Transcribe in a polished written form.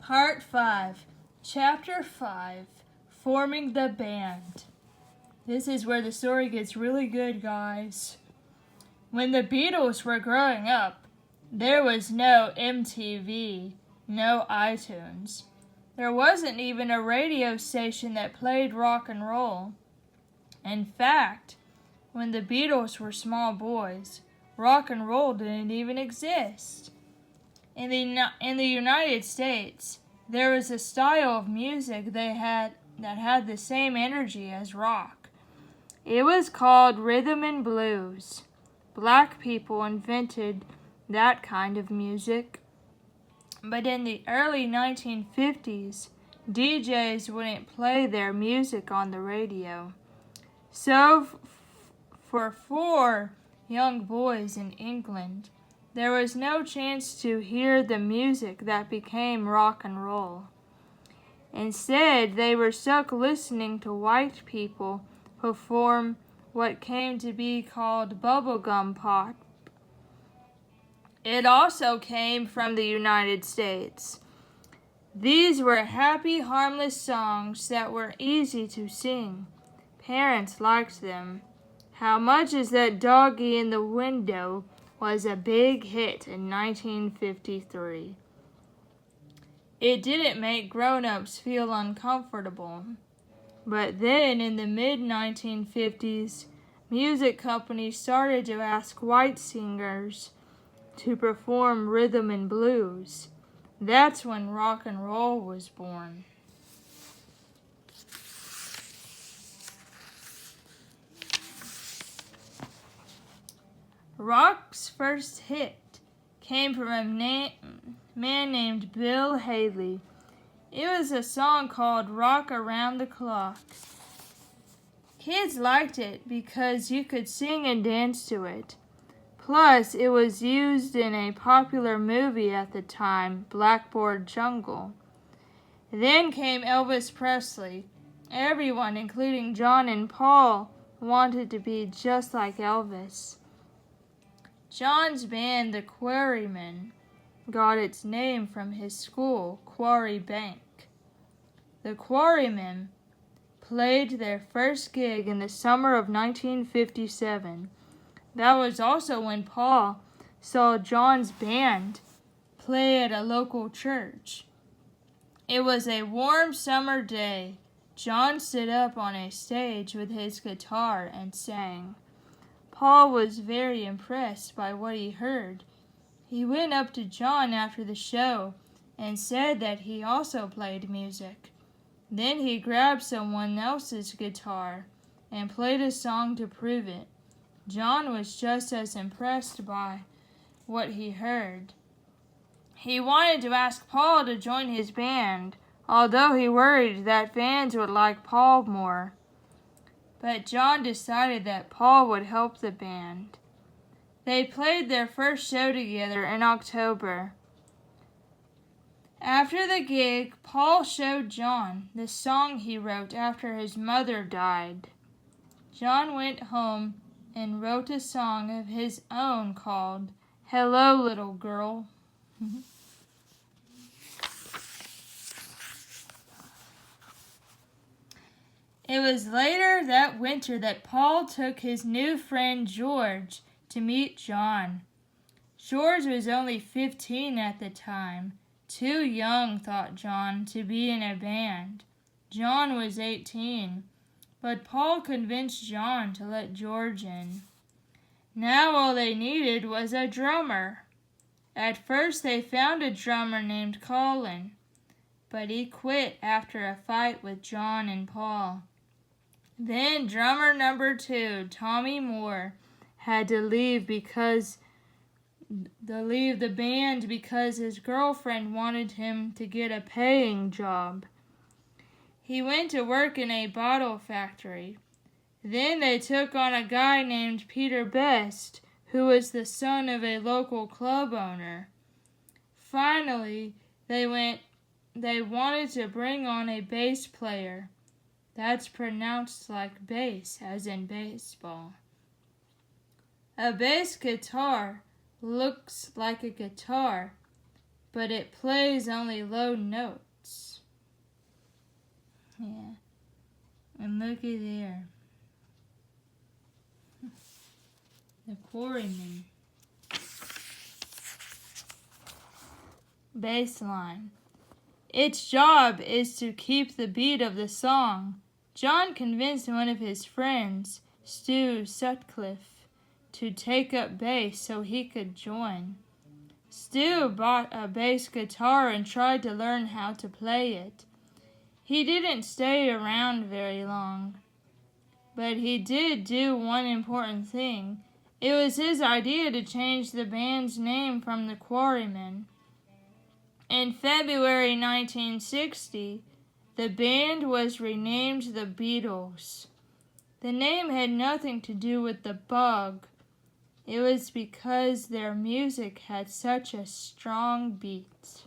Part 5, Chapter 5, Forming the Band. This is where the story gets really good, guys. When the Beatles were growing up, there was no MTV, no iTunes. There wasn't even a radio station that played rock and roll. In fact, when the Beatles were small boys, rock and roll didn't even exist. In the United States, there was a style of music that had the same energy as rock. It was called rhythm and blues. Black people invented that kind of music. But in the early 1950s, DJs wouldn't play their music on the radio. So for 4 young boys in England, there was no chance to hear the music that became rock and roll. Instead, they were stuck listening to white people perform what came to be called bubblegum pop. It also came from the United States. These were happy, harmless songs that were easy to sing. Parents liked them. How Much Is That Doggy in the Window was a big hit in 1953. It didn't make grown-ups feel uncomfortable. But then in the mid-1950s, music companies started to ask white singers to perform rhythm and blues. That's when rock and roll was born. Rock's first hit came from a man named Bill Haley. It was a song called Rock Around the Clock. Kids liked it because you could sing and dance to it. Plus, it was used in a popular movie at the time, Blackboard Jungle. Then came Elvis Presley. Everyone, including John and Paul, wanted to be just like Elvis. John's band, the Quarrymen, got its name from his school, Quarry Bank. The Quarrymen played their first gig in the summer of 1957. That was also when Paul saw John's band play at a local church. It was a warm summer day. John stood up on a stage with his guitar and sang. Paul was very impressed by what he heard. He went up to John after the show and said that he also played music. Then he grabbed someone else's guitar and played a song to prove it. John was just as impressed by what he heard. He wanted to ask Paul to join his band, although he worried that fans would like Paul more. But John decided that Paul would help the band. They played their first show together in October. After the gig, Paul showed John the song he wrote after his mother died. John went home and wrote a song of his own called Hello, Little Girl. It was later that winter that Paul took his new friend George to meet John. George was only 15 at the time. Too young, thought John, to be in a band. John was 18, but Paul convinced John to let George in. Now all they needed was a drummer. At first they found a drummer named Colin, but he quit after a fight with John and Paul. Then drummer number 2, Tommy Moore, had to leave the band because his girlfriend wanted him to get a paying job. He went to work in a bottle factory. Then they took on a guy named Peter Best, who was the son of a local club owner. Finally, they wanted to bring on a bass player. That's pronounced like bass, as in baseball. A bass guitar looks like a guitar, but it plays only low notes. Yeah. And looky there. The quarryman. Bass line. Its job is to keep the beat of the song. John convinced one of his friends, Stu Sutcliffe, to take up bass so he could join. Stu bought a bass guitar and tried to learn how to play it. He didn't stay around very long, but he did do one important thing. It was his idea to change the band's name from the Quarrymen. In February 1960, the band was renamed the Beatles. The name had nothing to do with the bug. It was because their music had such a strong beat.